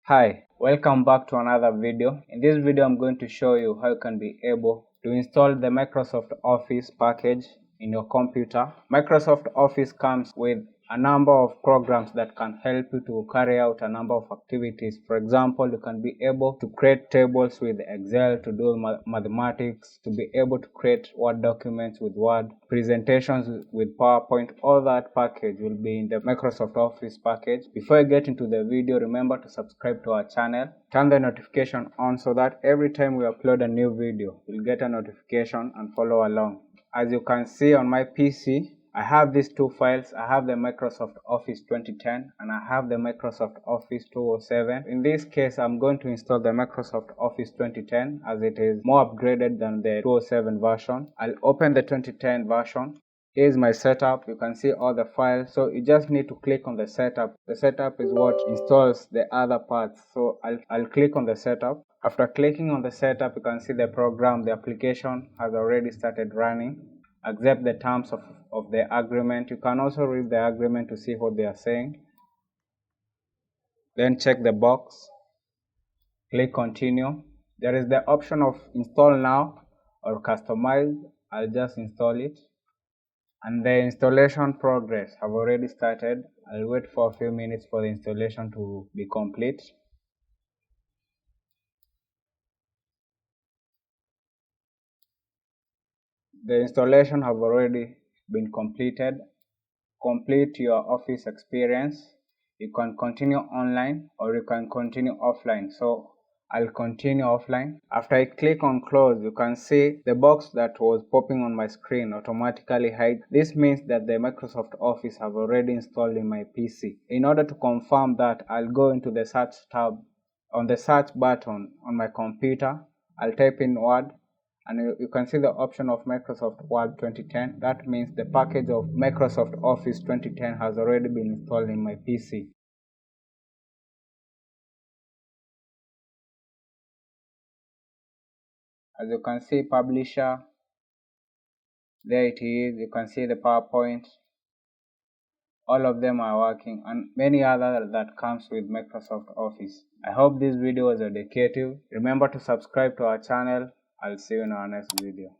Hi, welcome back to another video. In this video, I'm going to show you how you can be able to install the Microsoft Office package in your computer. Microsoft Office comes with a number of programs that can help you to carry out a number of activities. For example, you can be able to create tables with Excel, to do mathematics, to be able to create Word documents with Word, presentations with PowerPoint. All that package will be in the Microsoft Office package. Before I get into the video, remember to subscribe to our channel, turn the notification on so that every time we upload a new video, you'll get a notification and follow along. As you can see on my PC, I have these two files. I have the Microsoft Office 2010 and I have the Microsoft Office 207. In this case, I'm going to install the Microsoft Office 2010 as it is more upgraded than the 207 version. I'll open the 2010 version. Here's my setup. You can see all the files. So you just need to click on the setup. The setup is what installs the other parts. So I'll click on the setup. After clicking on the setup, you can see the program, the application has already started running. Accept the terms of the agreement. You can also read the agreement to see what they are saying. Then check the box. Click continue. There is the option of install now or customize. I'll just install it. And the installation progress have already started. I'll wait for a few minutes for the installation to be complete. The installation have already been completed. Complete your Office experience. You can continue online or you can continue offline. So I'll continue offline. After I click on close, you can see the box that was popping on my screen automatically hide. This means that the Microsoft Office have already installed in my PC. In order to confirm that, I'll go into the search tab. On the search button on my computer, I'll type in Word. And you can see the option of Microsoft Word 2010. That means the package of Microsoft Office 2010 has already been installed in my PC. As you can see, publisher, there it is. You can see the PowerPoint. All of them are working and many other that comes with Microsoft Office. I hope this video was educative. Remember to subscribe to our channel. I'll see you in our next video.